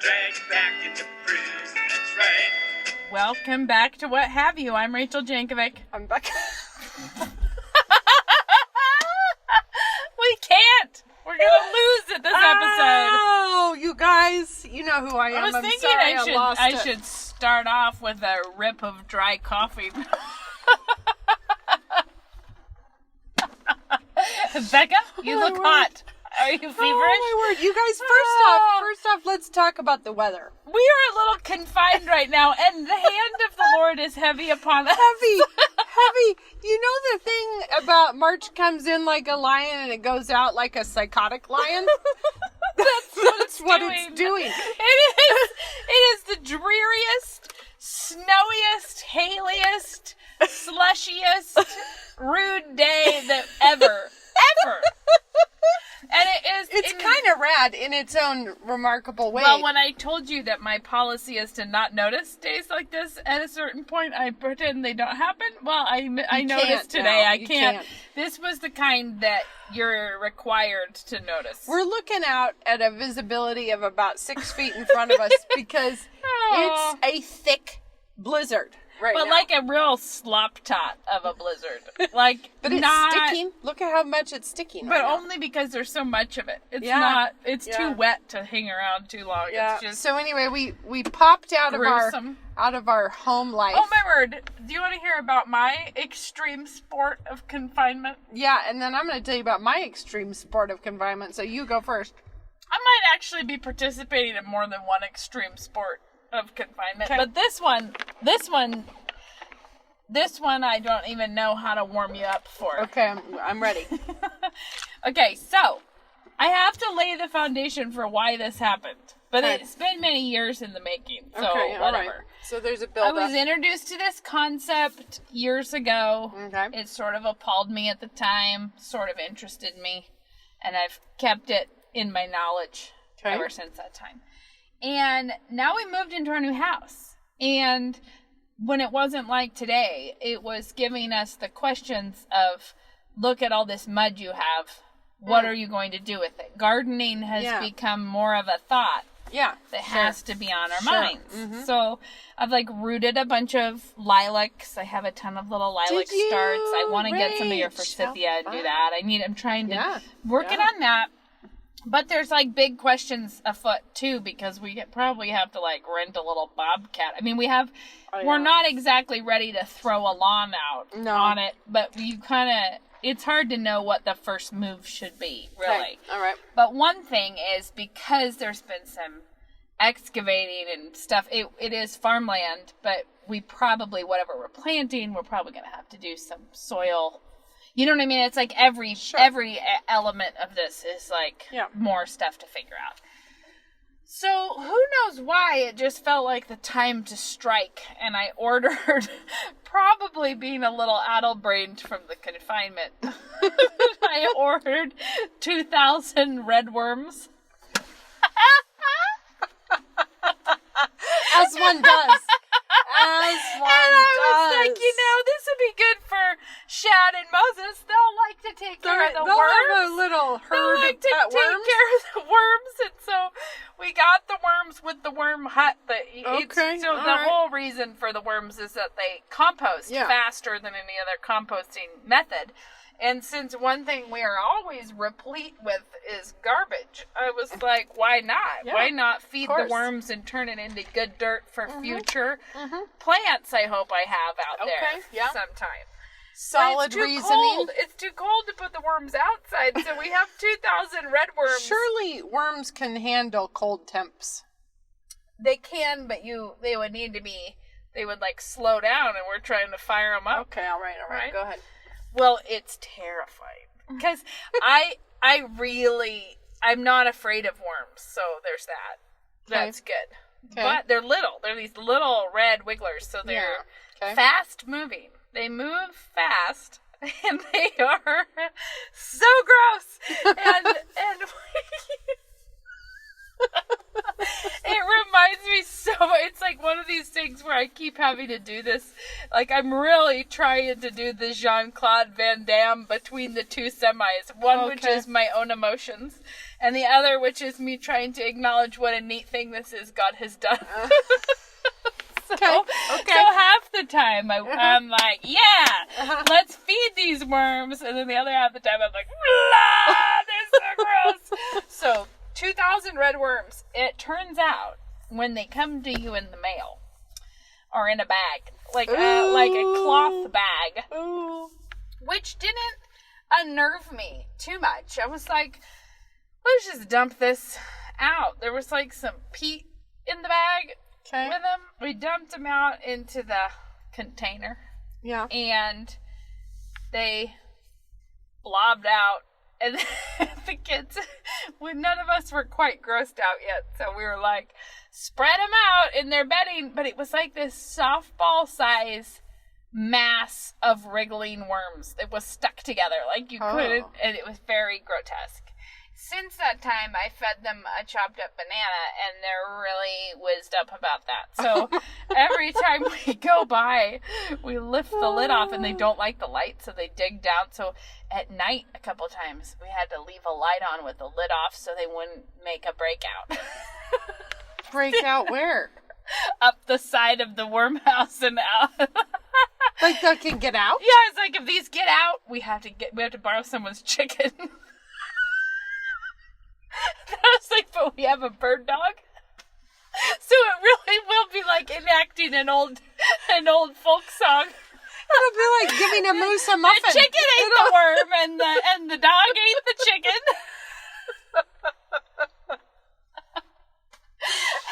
dragged back into prison, that's right. Welcome back to What Have You. I'm Rachel Jankovic. I'm Becca. We can't. We're gonna lose it this episode. Oh, you guys, you know who I am. I was thinking I should start off with a rip of dry coffee. Becca, you look hot. Are you feverish? Oh my word, you guys! First off, let's talk about the weather. We are a little confined right now, and the hand of the Lord is heavy upon us. Heavy. You know the thing about March comes in like a lion and it goes out like a psychotic lion? That's what it's doing. It is the dreariest, snowiest, hailiest, slushiest, rude day that ever. And it's kind of rad in its own remarkable way. Well, when I told you that my policy is to not notice days like this at a certain point, I pretend they don't happen. Well, I noticed today. I can't. This was the kind that you're required to notice. We're looking out at a visibility of about 6 feet in front of us because it's a thick blizzard. Right but now. Like a real slop tot of a blizzard. But it's sticking. Look at how much it's sticking. But right only because there's so much of it. It's not. too wet to hang around too long. Yeah. It's just so anyway, we popped out gruesome. of our home life. Oh my word! Do you want to hear about my extreme sport of confinement? Yeah, and then I'm going to tell you about my extreme sport of confinement. So you go first. I might actually be participating in more than one extreme sport of confinement. Okay. But this one I don't even know how to warm you up for. Okay, I'm ready. Okay, so I have to lay the foundation for why this happened. But it's been many years in the making, so whatever. Right. So there's a build-up. I was introduced to this concept years ago. Okay. It sort of appalled me at the time, sort of interested me, and I've kept it in my knowledge ever since that time. And now we moved into our new house. And when it wasn't like today, it was giving us the questions of, look at all this mud you have. What are you going to do with it? Gardening has become more of a thought. Yeah. That has to be on our minds. Mm-hmm. So I've rooted a bunch of lilacs. I have a ton of little lilac starts. I want to get some of your forsythia and do that. I'm trying to working on that. But there's big questions afoot too, because we probably have to rent a little bobcat. I mean, we're not exactly ready to throw a lawn out on it, but it's hard to know what the first move should be, really. Okay. All right. But one thing is, because there's been some excavating and stuff, it is farmland, but we probably, whatever we're planting, we're probably going to have to do some soil. You know what I mean? It's every element of this is more stuff to figure out. So who knows why it just felt like the time to strike, and I ordered, probably being a little addle-brained from the confinement, I ordered 2,000 red worms. As one does. And I was like, this would be good for Shad and Moses. They'll like to take care of the worms. They'll have a little herd of pet worms. They'll take care of the worms. And so we got the worms with the worm hut. The whole reason for the worms is that they compost faster than any other composting method. And since one thing we are always replete with is garbage, I was like, why not? Yeah, why not feed the worms and turn it into good dirt for future plants I hope I have out there sometime. Solid reasoning. Cold. It's too cold to put the worms outside, so we have 2,000 red worms. Surely worms can handle cold temps. They can, but they would need to be, they would slow down, and we're trying to fire them up. Okay, all right. Go ahead. Well, it's terrifying because I'm not afraid of worms, so there's that. That's good. Okay. But they're little. They're these little red wigglers, so they're fast moving. They move fast, and they are so gross. And it reminds me so. It's like one of these things where I keep having to do this. Like, I'm really trying to do the Jean-Claude Van Damme between the two semis. One which is my own emotions, and the other which is me trying to acknowledge what a neat thing this is God has done. So half the time I'm like, yeah, let's feed these worms, and then the other half of the time I'm like, they're so gross. So 2,000 red worms. It turns out when they come to you in the mail or in a bag, like a cloth bag, which didn't unnerve me too much. I was like, let's just dump this out. There was like some peat in the bag. Okay. With them, we dumped them out into the container. Yeah. And they blobbed out. And the kids, none of us were quite grossed out yet. So we were like, spread them out in their bedding. But it was like this softball size mass of wriggling worms. It was stuck together. Like you couldn't. And it was very grotesque. Since that time, I fed them a chopped up banana, and they're really whizzed up about that. So every time we go by, we lift the lid off, and they don't like the light, so they dig down. So at night, a couple times, we had to leave a light on with the lid off so they wouldn't make a breakout. Breakout where? Up the side of the worm house and out. Like they can get out? Yeah, it's like if these get out, we have to borrow someone's chicken. I was like, but we have a bird dog, so it really will be like enacting an old folk song. It'll be like giving a moose a muffin. The chicken ate the worm, and the dog ate the chicken.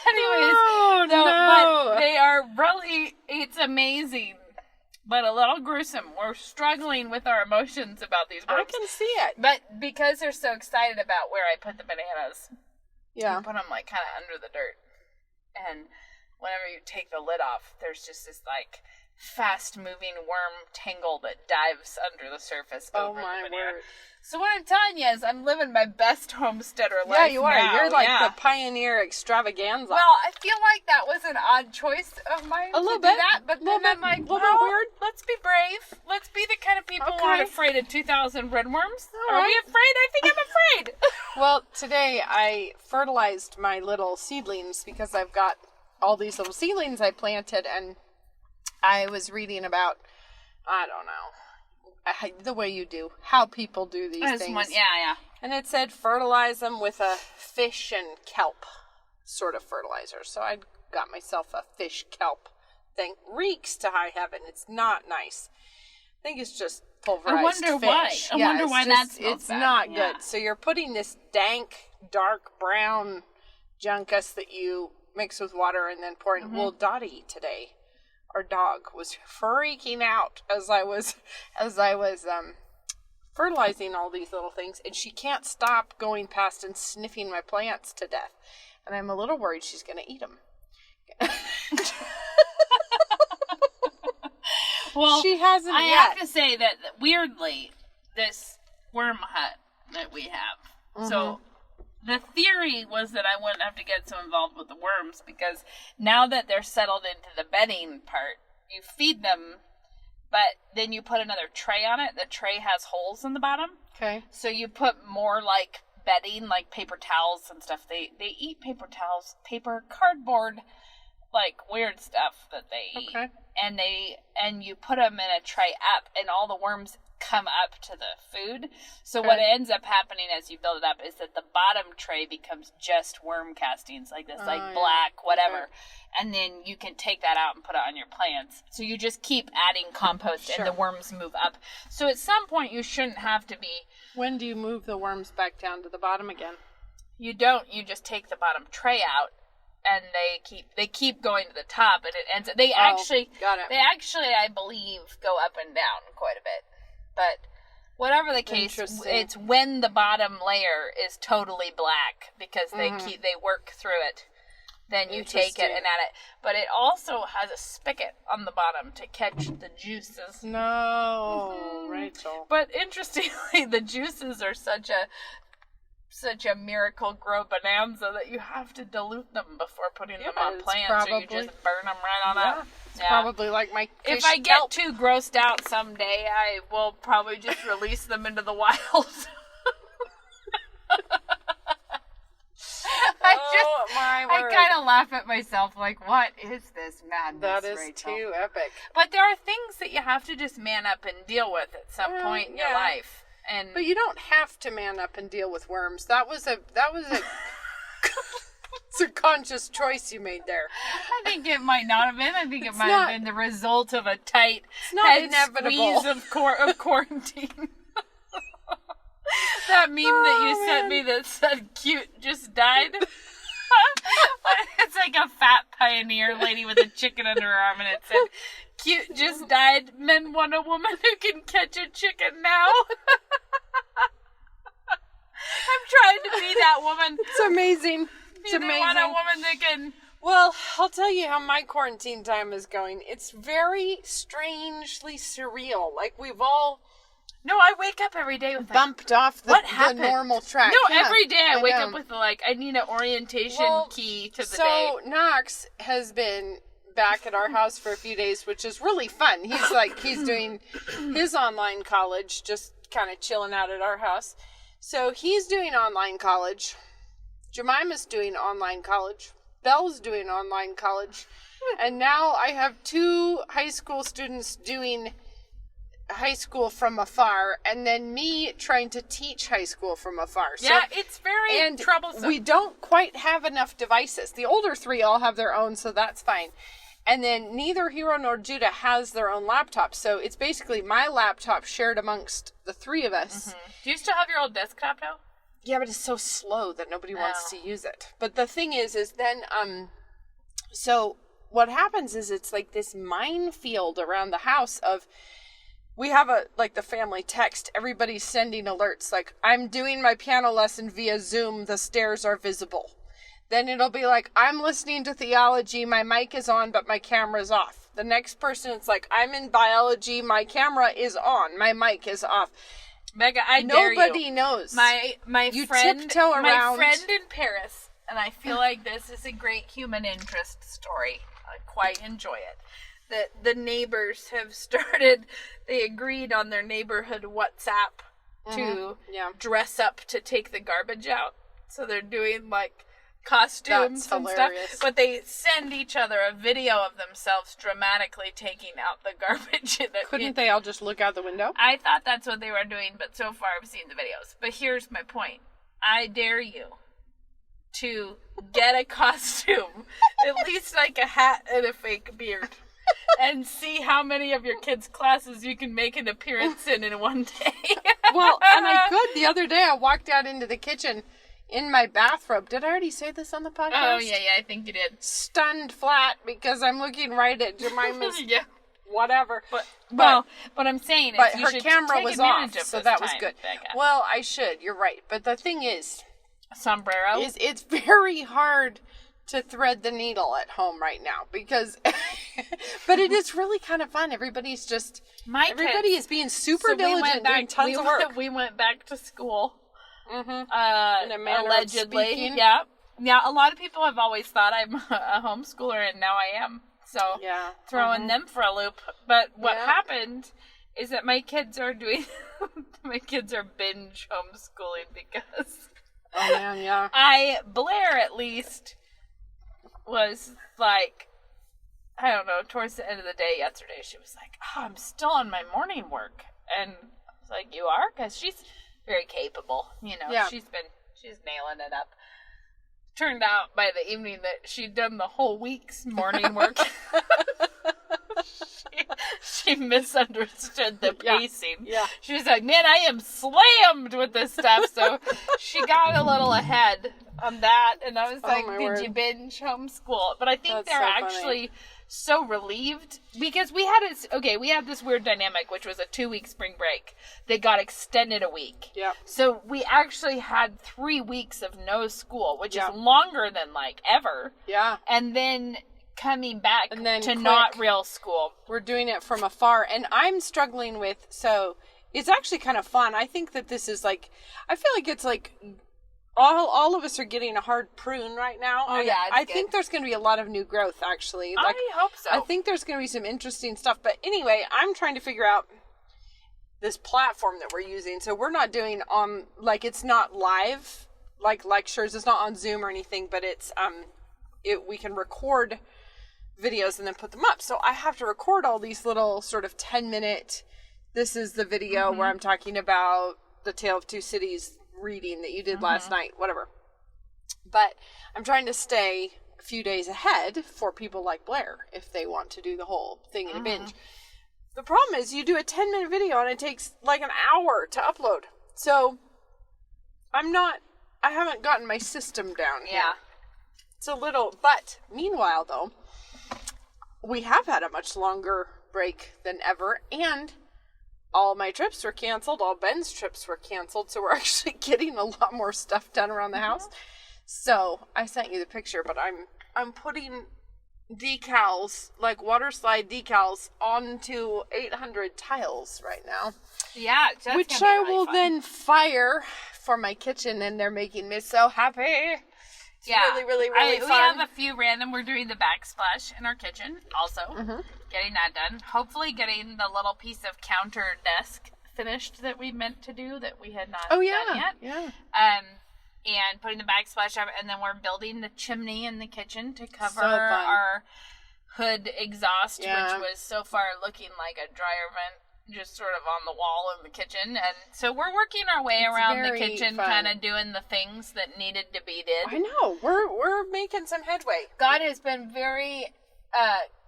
Anyways, but they are really, it's amazing. But a little gruesome. We're struggling with our emotions about these worms. I can see it. But because they're so excited about where I put the bananas, we put them like kind of under the dirt. And whenever you take the lid off, there's just this like fast-moving worm tangle that dives under the surface over the banana. Word. So what I'm telling you is I'm living my best homesteader life. Yeah, you are. Now. You're like the pioneer extravaganza. Well, I feel like that was an odd choice of mine. A little bit. That, but then I'm like, well, weird. Let's be brave. Let's be the kind of people who aren't afraid of 2,000 red worms. Are we afraid? I think I'm afraid. Well, today I fertilized my little seedlings because I've got all these little seedlings I planted, and I was reading about, I don't know, the way you do, how people do these things. Yeah. And it said fertilize them with a fish and kelp sort of fertilizer. So I got myself a fish kelp thing. Reeks to high heaven. It's not nice. I think it's just pulverized fish. I wonder why that smells It's bad. not good. So you're putting this dank, dark brown junkus that you mix with water and then pour in. Well, Dottie today, our dog, was freaking out as I was fertilizing all these little things, and she can't stop going past and sniffing my plants to death. And I'm a little worried she's going to eat them. Well, she hasn't I yet. have to say that weirdly, this worm hut that we have, so the theory was that I wouldn't have to get so involved with the worms because now that they're settled into the bedding part, you feed them, but then you put another tray on it. The tray has holes in the bottom. Okay. So you put more like bedding, like paper towels and stuff. They eat paper towels, paper, cardboard, like weird stuff that they eat. Okay. And you put them in a tray up, and all the worms come up to the food. So what ends up happening as you build it up is that the bottom tray becomes just worm castings, like this, like black, whatever. Okay. And then you can take that out and put it on your plants. So you just keep adding compost and the worms move up. So at some point you shouldn't have to be... When do you move the worms back down to the bottom again? You don't. You just take the bottom tray out, and they keep going to the top, and it ends. They actually, I believe, go up and down quite a bit. But whatever the case, it's when the bottom layer is totally black because they work through it. Then you take it and add it. But it also has a spigot on the bottom to catch the juices. No, Rachel. But interestingly, the juices are such a such a miracle grow bonanza that you have to dilute them before putting them on it's plants, or you just burn them right on up. It's probably like my fish If I get kelp. too grossed out someday, I will probably just release them into the wild. I kind of laugh at myself, like, what is this madness, That is Rachel? too epic. But there are things that you have to just man up and deal with at some point in your life. But you don't have to man up and deal with worms. That was a it's a conscious choice you made there. I think it might not have been. I think it might have been the result of a tight head squeeze of quarantine. That meme that you sent me that said "cute just died." It's like a fat pioneer lady with a chicken under her arm, and it said "cute just died. Men want a woman who can catch a chicken now." I'm trying to be that woman. It's amazing. It's amazing. They want a woman that can. Well, I'll tell you how my quarantine time is going. It's very strangely surreal. Like we've all No, I wake up every day with bumped off the normal track. No, every day I wake up with I need an orientation key to the day. So Knox has been back at our house for a few days, which is really fun. He's doing his online college, just kind of chilling out at our house. So he's doing online college. Jemima's doing online college. Belle's doing online college. And now I have 2 high school students doing high school from afar, and then me trying to teach high school from afar. Yeah, it's very troublesome. We don't quite have enough devices. The older 3 all have their own, so that's fine. And then neither Hero nor Judah has their own laptop, so it's basically my laptop shared amongst the 3 of us. Mm-hmm. Do you still have your old desktop now? Yeah, but it's so slow that nobody wants to use it. But the thing is then, so what happens is it's like this minefield around the house of, we have the family text, everybody's sending alerts, like, I'm doing my piano lesson via Zoom, the stairs are visible. Then it'll be like, I'm listening to theology, my mic is on, but my camera's off. The next person, it's like, I'm in biology, my camera is on, my mic is off. Mega, I dare you. Nobody knows. My you friend, tiptoe around. My friend in Paris, and I feel like this is a great human interest story. I quite enjoy it. That the neighbors have started, they agreed on their neighborhood WhatsApp to dress up to take the garbage out. So they're doing like costumes and stuff. But they send each other a video of themselves dramatically taking out the garbage. Couldn't they all just look out the window? I thought that's what they were doing, but so far I've seen the videos. But here's my point. I dare you to get a costume, at least like a hat and a fake beard, and see how many of your kids' classes you can make an appearance in one day. Well, and I could. The other day I walked out into the kitchen in my bathrobe. Did I already say this on the podcast? Oh, yeah, I think you did. Stunned flat because I'm looking right at Jemima's whatever. But I'm saying is you her should camera take was advantage off, of so this that was time, good. Becca. Well, I should. You're right. But the thing is, sombrero. It's very hard to thread the needle at home right now because, but it is really kind of fun. Everybody's just, everybody is being super diligent, doing tons of work. We went back to school. In a manner allegedly, of speaking. yeah. Now, a lot of people have always thought I'm a homeschooler, and now I am. So, throwing them for a loop. But what happened is that my kids are binge homeschooling because... Oh, man, yeah. Blair, at least, was like, I don't know, towards the end of the day yesterday, she was like, I'm still on my morning work. And I was like, you are? Because she's very capable, she's nailing it up. Turned out by the evening that she'd done the whole week's morning work. She misunderstood the pacing. Yeah. She was like, man, I am slammed with this stuff. So she got a little ahead on that. And I was like, did you binge homeschool? But I think they're actually so relieved because we had this weird dynamic, which was a 2-week spring break. They got extended a week. Yeah. So we actually had 3 weeks of no school, which is longer than like ever. Yeah. And then coming back and then to not real school. We're doing it from afar. And I'm struggling with, so it's actually kind of fun. I think that this is like, I feel like it's like all of us are getting a hard prune right now. Oh, and yeah, it's I good. think there's going to be a lot of new growth, actually. Like, I hope so. I think there's going to be some interesting stuff. But anyway, I'm trying to figure out this platform that we're using. So we're not doing on, like, it's not live, like lectures. It's not on Zoom or anything, but it's, we can record videos and then put them up. So I have to record all these little sort of 10-minute, this is the video where I'm talking about the Tale of Two Cities reading that you did last night, whatever. But I'm trying to stay a few days ahead for people like Blair if they want to do the whole thing in a binge. The problem is you do a 10-minute video and it takes like an hour to upload. So I haven't gotten my system down here. Yeah. It's a little, but meanwhile though, we have had a much longer break than ever, and all my trips were canceled. All Ben's trips were canceled, so we're actually getting a lot more stuff done around the house. So I sent you the picture, but I'm putting decals, like water slide decals, onto 800 tiles right now. Yeah, that's which gonna be I really will fun. then fire for my kitchen, and they're making me so happy. It's really, really, really We fun. have a few random. We're doing the backsplash in our kitchen also. Getting that done. Hopefully getting the little piece of counter desk finished that we meant to do that we had not done yet. Yeah. And putting the backsplash up, and then we're building the chimney in the kitchen to cover So fun. our hood exhaust, Yeah. which was so far looking like a dryer vent just sort of on the wall in the kitchen. And so we're working our way around the very kitchen, fun. kind of doing the things that needed to be did. I know. We're making some headway. God has been very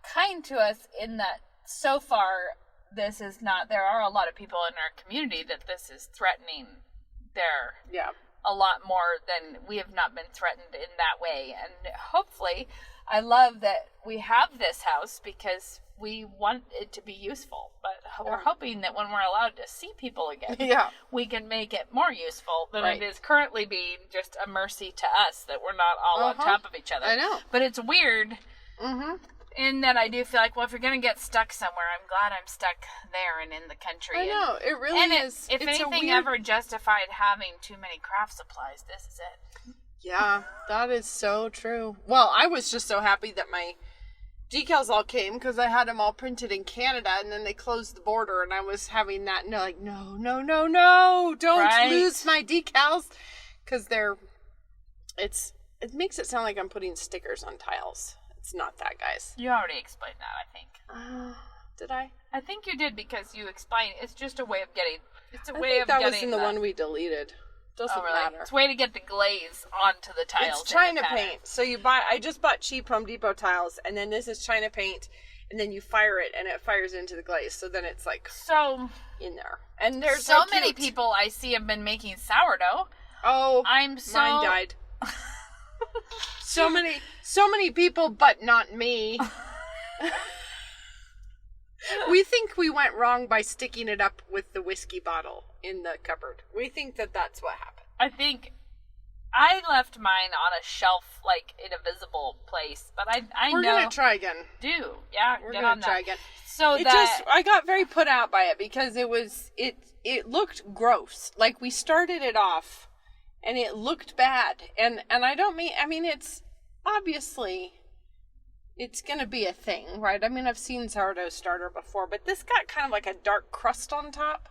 kind to us in that so far this is not, there are a lot of people in our community that this is threatening their Yeah. a lot more than we have not been threatened in that way. And hopefully, I love that we have this house because we want it to be useful. But we're hoping that when we're allowed to see people again, Yeah. we can make it more useful than Right. it is currently being just a mercy to us that we're not all on top of each other. I know. But it's weird in that I do feel like, well, if you're going to get stuck somewhere, I'm glad I'm stuck there and in the country. I know. It really And is. if it's anything a weird... ever justified having too many craft supplies, this is it. Yeah, that is so true. Well, I was just so happy that my decals all came because I had them all printed in Canada, and then they closed the border, and I was having that, no, don't Right. lose my decals, because it makes it sound like I'm putting stickers on tiles. It's not that, guys. You already explained that, I think. Did I? I think you did because you explained it's just a way of getting. It's a I way think of that getting was in the one we deleted. Doesn't Oh, really? matter. It's a way to get the glaze onto the tiles. It's in the China pattern. paint. So I just bought cheap Home Depot tiles, and then this is China paint, and then you fire it, and it fires into the glaze. So then it's like So in there. And there's so many people I see have been making sourdough. Oh, I'm so mine died. so many people, but not me. We think we went wrong by sticking it up with the whiskey bottle in the cupboard. We think that that's what happened. I think I left mine on a shelf, like in a visible place. But I We're know gonna try again. We're We're gonna try again. So I got very put out by it because it looked gross. Like we started it off and it looked bad. And I mean it's obviously it's going to be a thing, right? I mean, I've seen sourdough starter before, but this got kind of like a dark crust on top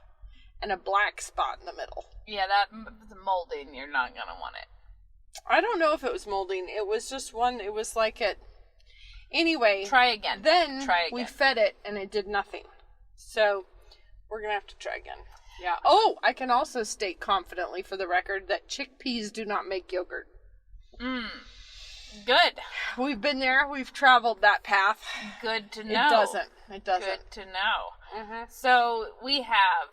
and a black spot in the middle. yeah, that the molding, you're not gonna want it. I don't know if it was molding. It was just one, it was like it. Anyway. Try again. Then Try again. we fed it and it did nothing. So we're going to have to try again. Yeah. Oh, I can also state confidently for the record that chickpeas do not make yogurt. Good. We've been there. We've traveled that path. Good to know. It doesn't. It doesn't. Good to know. So we have.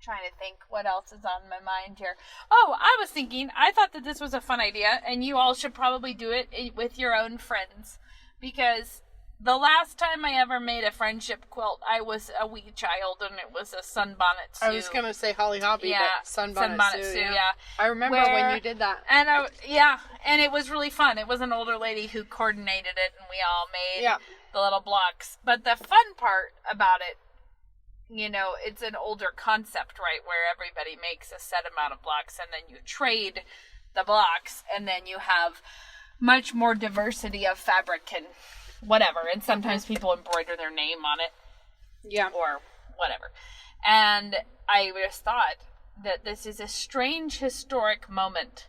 Trying to think what else is on my mind here. Oh, I was thinking. I thought that this was a fun idea, and you all should probably do it with your own friends, because the last time I ever made a friendship quilt, I was a wee child, and it was a sunbonnet Sue. I was going to say Holly Hobby, Yeah, but Sunbonnet Sue, yeah. I remember Where- when you did that. And and it was really fun. It was an older lady who coordinated it, and we all made the little blocks. But the fun part about it, you know, it's an older concept, right, where everybody makes a set amount of blocks, and then you trade the blocks, and then you have much more diversity of fabric and whatever. And sometimes people embroider their name on it. Yeah. Or whatever. And I just thought that this is a strange historic moment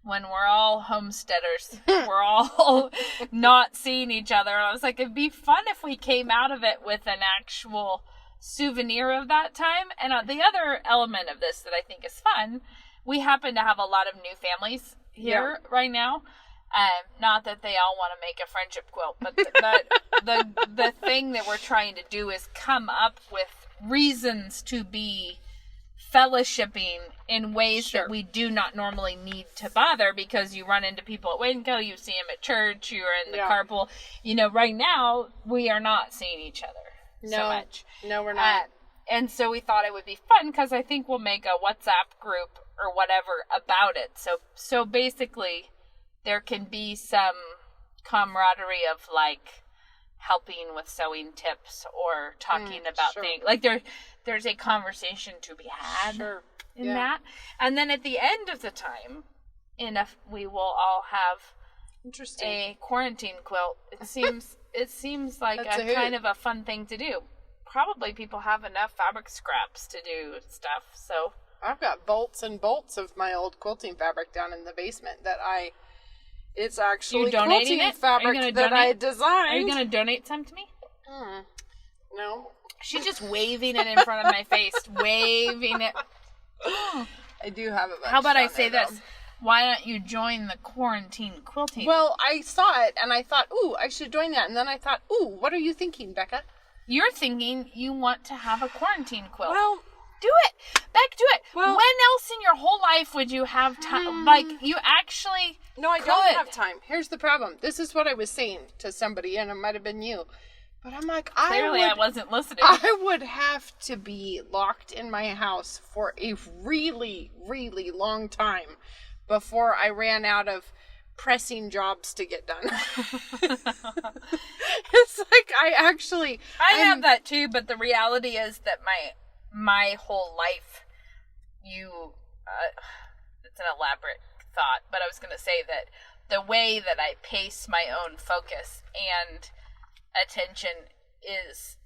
when we're all homesteaders. We're all not seeing each other. And I was like, it'd be fun if we came out of it with an actual souvenir of that time. And the other element of this that I think is fun, we happen to have a lot of new families here right now. Not that they all want to make a friendship quilt, but the thing that we're trying to do is come up with reasons to be fellowshipping in ways that we do not normally need to bother, because you run into people at Winco, you see them at church, you're in the carpool. You know, right now we are not seeing each other so much. No, we're not. And so we thought it would be fun, because I think we'll make a WhatsApp group or whatever about it. So basically, there can be some camaraderie of like helping with sewing tips or talking about things. Like there's a conversation to be had in that. And then at the end of the time, we will all have a quarantine quilt. It seems like a kind of a fun thing to do. Probably people have enough fabric scraps to do stuff. So I've got bolts and bolts of my old quilting fabric down in the basement that it's actually quilting fabric that I designed. Are you going to donate some to me? No. She's just waving it in front of my face. Waving it. I do have a bunch. How about I say this? Why don't you join the quarantine quilting? Well, I saw it and I thought, ooh, I should join that. And then I thought, ooh, what are you thinking, Becca? You're thinking you want to have a quarantine quilt. Well, do it. Beck, do it. Well, when else in your whole life would you have time? Like, you actually No, I don't have time. Here's the problem. This is what I was saying to somebody, and it might have been you. But I'm like, Clearly I wasn't listening. I would have to be locked in my house for a really, really long time before I ran out of pressing jobs to get done. It's like I have that too, but the reality is that my whole life, it's an elaborate thought, but I was going to say that the way that I pace my own focus and attention is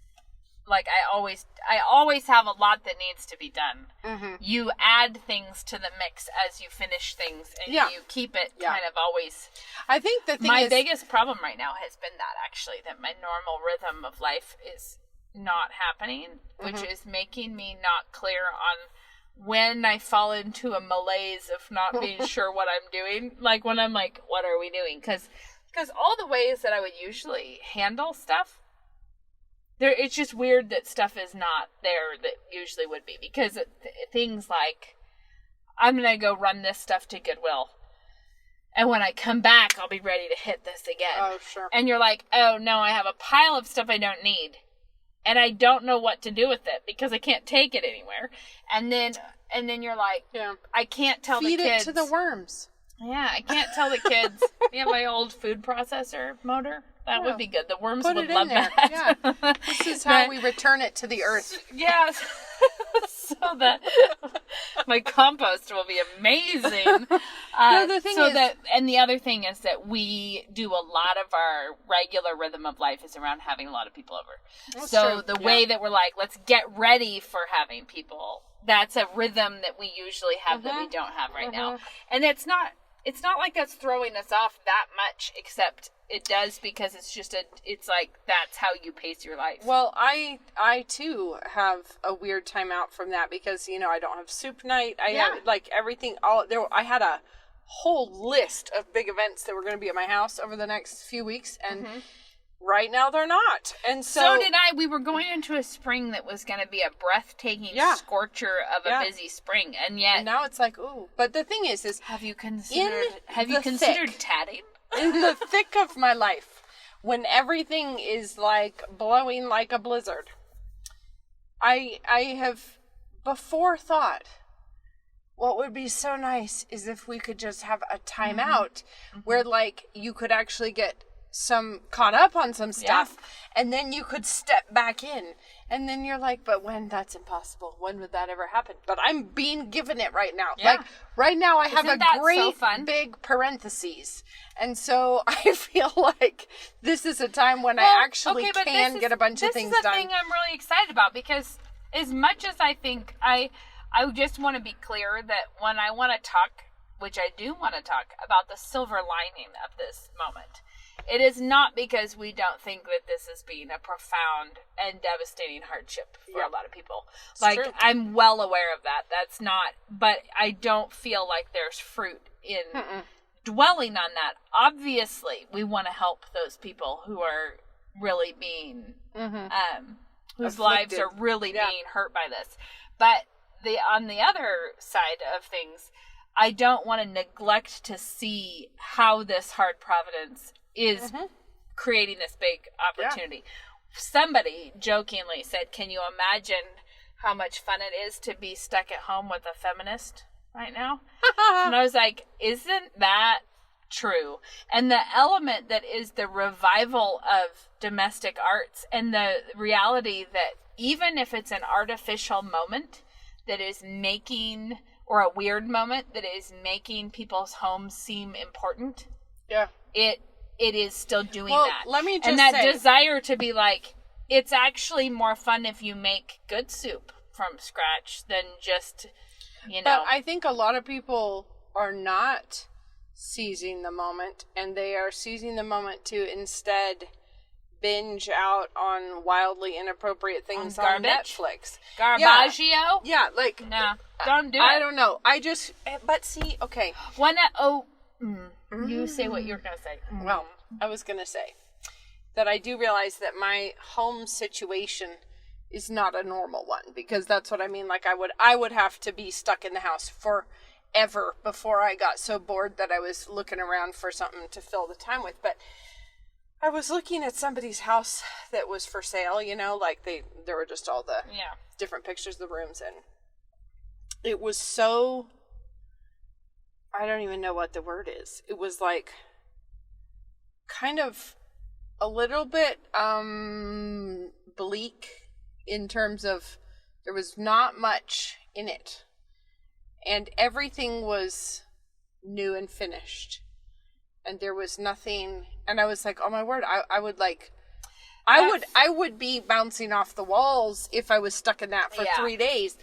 like I always have a lot that needs to be done. Mm-hmm. You add things to the mix as you finish things, and you keep it kind of always. I think the thing my biggest problem right now has been that my normal rhythm of life is not happening, which is making me not clear on when I fall into a malaise of not being sure what I'm doing. Like when I'm like, what are we doing? Because all the ways that I would usually handle stuff, it's just weird that stuff is not there that usually would be. Because things like, I'm going to go run this stuff to Goodwill, and when I come back, I'll be ready to hit this again. Oh, sure. And you're like, oh no, I have a pile of stuff I don't need. And I don't know what to do with it because I can't take it anywhere. And then you're like, I can't tell Feed the kids. Feed it to the worms. Yeah, I can't tell the kids. You have my old food processor motor? That would be good. The worms would love that. Yeah. This is how we return it to the earth. Yeah. So that my compost will be amazing. And the other thing is that we do a lot of our regular rhythm of life is around having a lot of people over. That's true. The way that we're like, let's get ready for having people, that's a rhythm that we usually have that we don't have right now. And it's not like that's throwing us off that much, except it does because it's like that's how you pace your life. Well, I too have a weird time out from that because, I don't have soup night. I have like everything I had a whole list of big events that were going to be at my house over the next few weeks, and right now they're not. And so did I. We were going into a spring that was going to be a breathtaking scorcher of a busy spring, and now it's like, ooh. But the thing is have you considered tatting? In the thick of my life, when everything is like blowing like a blizzard, I have before thought, what would be so nice is if we could just have a timeout where like you could actually get caught up on some stuff, and then you could step back in. And then you're like, but when? That's impossible. When would that ever happen? But I'm being given it right now. Yeah. Like, right now I have Isn't a that great so fun? big parentheses. And so I feel like this is a time when I actually can get a bunch of things done. This is the thing I'm really excited about, because as much as I think I just want to be clear that when I want to talk, which I do want to talk about the silver lining of this moment, it is not because we don't think that this has been a profound and devastating hardship for a lot of people. Like, true. I'm well aware of that. That's not, but I don't feel like there's fruit in dwelling on that. Obviously, we want to help those people who are really being, whose lives are really being hurt by this. But on the other side of things, I don't want to neglect to see how this hard providence is creating this big opportunity. Somebody jokingly said, can you imagine how much fun it is to be stuck at home with a feminist right now? And I was like, isn't that true? And the element that is the revival of domestic arts, and the reality that even if it's an artificial moment that is making, or a weird moment that is making people's homes seem important, it is still doing that. Let me just and that say, desire to be like, it's actually more fun if you make good soup from scratch than just, But I think a lot of people are not seizing the moment, and they are seizing the moment to instead binge out on wildly inappropriate things on Netflix. Garbaggio? Yeah, like... No, don't do it. I don't know. But see, okay. You say what you're going to say. Well, I was going to say that I do realize that my home situation is not a normal one, because that's what I mean. Like, I would have to be stuck in the house forever before I got so bored that I was looking around for something to fill the time with. But I was looking at somebody's house that was for sale, like there were just all the different pictures of the rooms, and it was so, I don't even know what the word is. It was like kind of a little bit bleak in terms of there was not much in it, and everything was new and finished, and there was nothing. And I was like, oh my word, I would be bouncing off the walls if I was stuck in that for 3 days.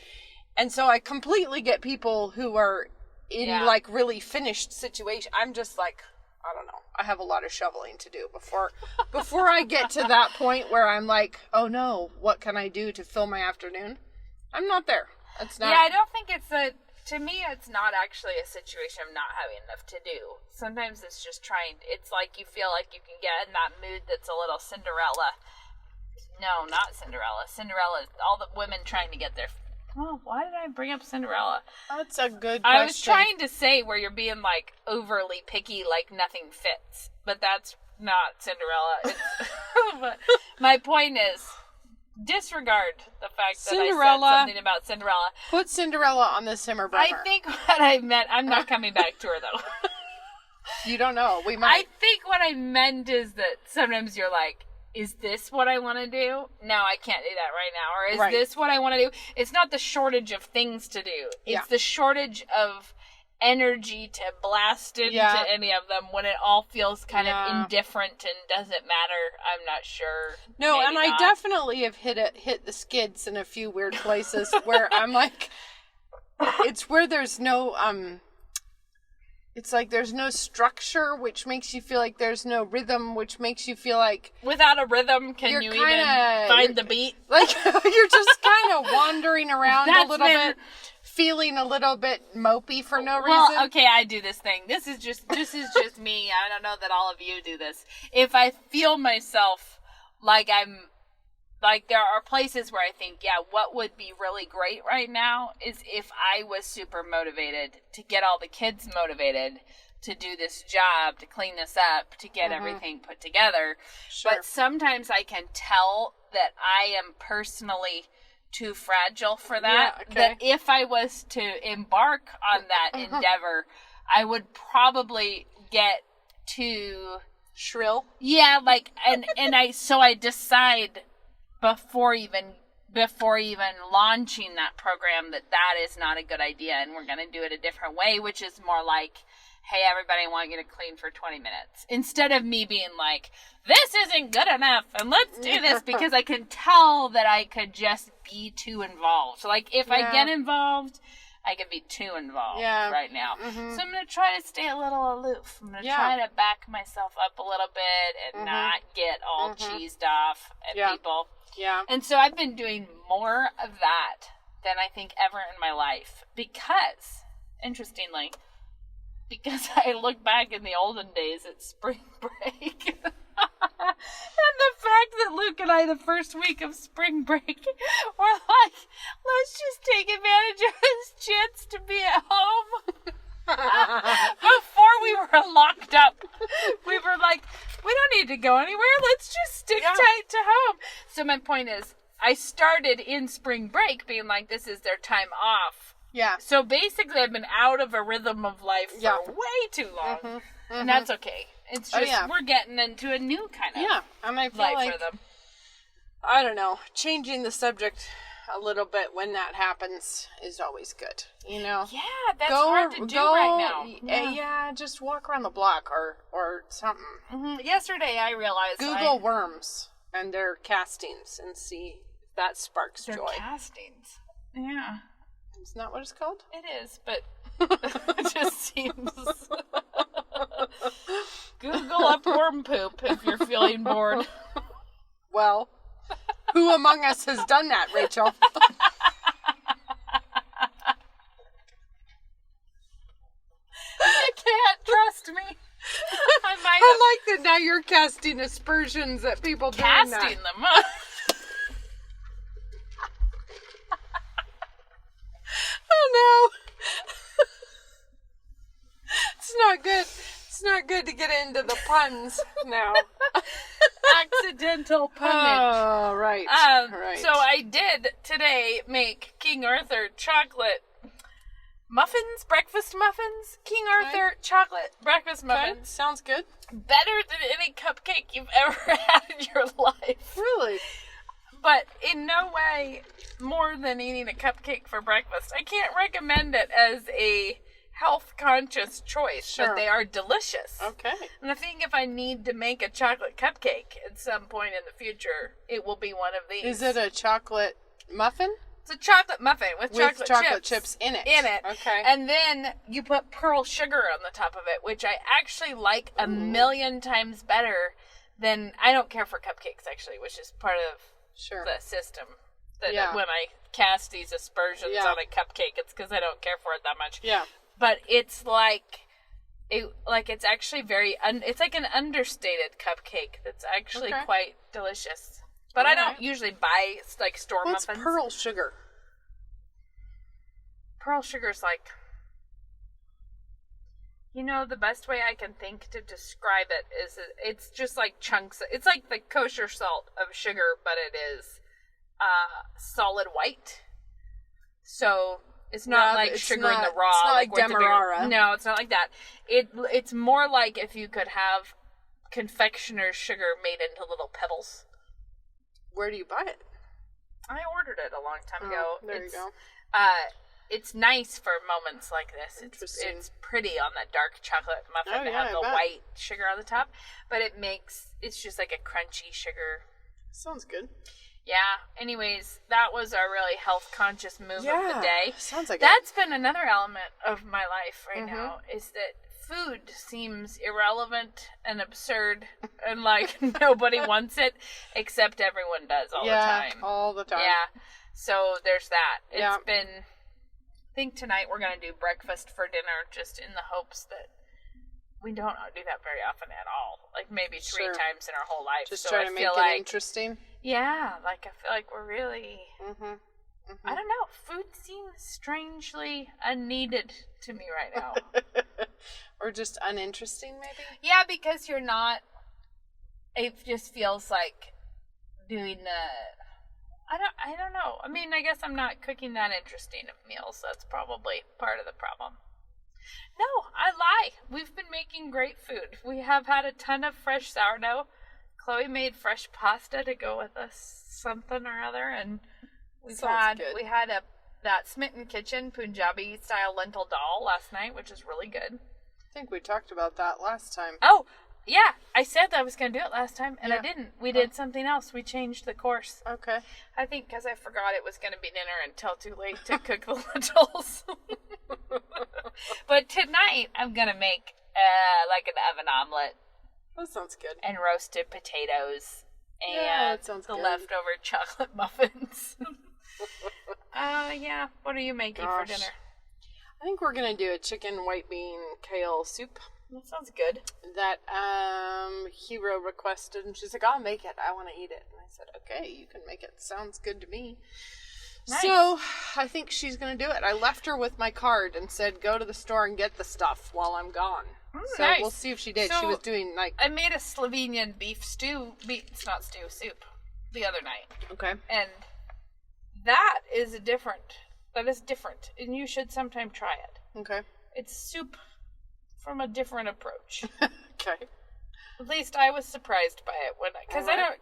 And so I completely get people who are in like really finished situation. I'm just like, I don't know. I have a lot of shoveling to do before I get to that point where I'm like, oh no, what can I do to fill my afternoon? I'm not there. It's not. Yeah, I don't think to me, it's not actually a situation of not having enough to do. Sometimes it's just it's like you feel like you can get in that mood that's a little Cinderella. No, not Cinderella. Cinderella is all the women trying to get their... Oh, why did I bring up Cinderella? That's a good question. I was trying to say where you're being like overly picky, like nothing fits. But that's not Cinderella. But my point is, disregard the fact that I said something about Cinderella. Put Cinderella on the simmer burner. I think what I meant, I'm not coming back to her though. You don't know. We might. I think what I meant is that sometimes you're like, is this what I want to do? No, I can't do that right now. Or is this what I want to do? It's not the shortage of things to do. It's the shortage of energy to blast into any of them when it all feels kind of indifferent and doesn't matter. I'm not sure. No, Maybe and not. I definitely have hit the skids in a few weird places where I'm like, it's where there's no it's like there's no structure, which makes you feel like there's no rhythm, which makes you feel like without a rhythm, can you even find the beat? Like you're just kind of wandering around a little bit, feeling a little bit mopey for no reason. Well, okay, I do this thing. This is just me. I don't know that all of you do this. If I feel myself like there are places where I think, what would be really great right now is if I was super motivated to get all the kids motivated to do this job, to clean this up, to get everything put together. Sure. But sometimes I can tell that I am personally too fragile for that. Yeah, okay. That if I was to embark on that endeavor, I would probably get too Shrill. Yeah, like, and I decide before even launching that program that is not a good idea, and we're going to do it a different way, which is more like, hey, everybody, I want you to clean for 20 minutes. Instead of me being like, this isn't good enough, and let's do this, because I can tell that I could just be too involved. So, like, if I get involved, I can be too involved right now. Mm-hmm. So I'm going to try to stay a little aloof. I'm going to try to back myself up a little bit and not get all cheesed off at people. Yeah. And so I've been doing more of that than I think ever in my life because, interestingly, I look back in the olden days at spring break. And the fact that Luke and I, the first week of spring break, were like, let's just take advantage of this chance to be at home. Before we were locked up, we were like, we don't need to go anywhere. Let's just stick tight to home. So my point is, I started in spring break being like, this is their time off. Yeah. So basically, I've been out of a rhythm of life for way too long. And that's okay. It's just, we're getting into a new kind of and I feel life like, rhythm. I don't know, changing the subject a little bit when that happens is always good, you know? Yeah, that's hard to do right now. Yeah, just walk around the block or something. Mm-hmm. Yesterday, I realized Google worms and their castings and see if that sparks joy. Castings. Yeah. Isn't that what it's called? It is, but it just seems... Google up worm poop if you're feeling bored. Well, who among us has done that, Rachel? You can't trust me. I like that now you're casting aspersions at people doing that. Casting them, huh? Oh no. It's not good. It's not good to get into the puns now. Accidental punnage. Oh, right. Right. So I did today make King Arthur chocolate muffins, breakfast muffins. King Arthur chocolate breakfast muffins. Sounds good. Better than any cupcake you've ever had in your life. Really? But in no way more than eating a cupcake for breakfast. I can't recommend it as a health-conscious choice, but they are delicious. Okay. And I think if I need to make a chocolate cupcake at some point in the future, it will be one of these. Is it a chocolate muffin? It's a chocolate muffin with chocolate chips in it. Okay. And then you put pearl sugar on the top of it, which I actually like a million times better than... I don't care for cupcakes, actually, which is part of the system. That when I cast these aspersions on a cupcake, it's because I don't care for it that much. Yeah. But it's it's actually it's like an understated cupcake that's actually quite delicious. But I don't usually buy like store muffins. What's pearl sugar? Pearl sugar's like, the best way I can think to describe it is it's just like chunks. It's like the kosher salt of sugar, but it is solid white. So it's not like sugar in the raw. It's not like Demerara. No, it's not like that. It's more like if you could have confectioner's sugar made into little pebbles. Where do you buy it? I ordered it a long time ago. There you go. It's nice for moments like this. It's pretty on that dark chocolate muffin to have the white sugar on the top, but it's just like a crunchy sugar. Sounds good. Yeah. Anyways, that was our really health conscious move of the day. Sounds like that's been another element of my life right now is that food seems irrelevant and absurd and like nobody wants it except everyone does all the time. All the time. Yeah. So there's that. It's been, I think tonight we're going to do breakfast for dinner just in the hopes that we don't do that very often at all. Like maybe 3 times in our whole life. Just trying to make it interesting. Yeah, like I feel like we're really... I don't know. Food seems strangely unneeded to me right now. Or just uninteresting, maybe? Yeah, because you're not... It just feels like doing the... I don't know. I mean, I guess I'm not cooking that interesting of meals. That's probably part of the problem. No, I lie. We've been making great food. We have had a ton of fresh sourdough. Chloe made fresh pasta to go with us something or other, and we had that Smitten Kitchen Punjabi style lentil dal last night, which is really good. I think we talked about that last time. Oh, yeah. I said I was going to do it last time, and I didn't. We did something else. We changed the course. Okay. I think because I forgot it was going to be dinner until too late to cook the lentils. But tonight, I'm going to make like an oven omelet. That sounds good. And roasted potatoes. And that sounds the good. leftover chocolate muffins. Yeah. What are you making for dinner? I think we're going to do a chicken white bean kale soup. That sounds good. That Hero requested, and she's like, I'll make it. I want to eat it. And I said, okay, you can make it. Sounds good to me. Nice. So I think she's going to do it. I left her with my card and said, go to the store and get the stuff while I'm gone. So nice. We'll see if she did. So she was doing I made a Slovenian beef stew. It's not stew, soup. The other night. Okay. And that is different. And you should sometime try it. Okay. It's soup from a different approach. Okay. At least I was surprised by it because I don't,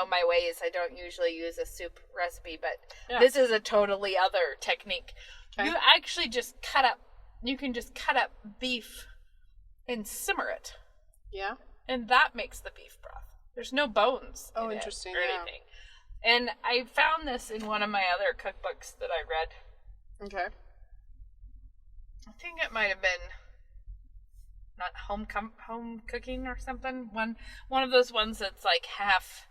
my ways. I don't usually use a soup recipe, but this is a totally other technique. Okay. You actually you can just cut up beef and simmer it. Yeah. And that makes the beef broth. There's no bones. Oh, interesting. Or anything. And I found this in one of my other cookbooks that I read. Okay. I think it might have been not home cooking or something. One of those ones that's like half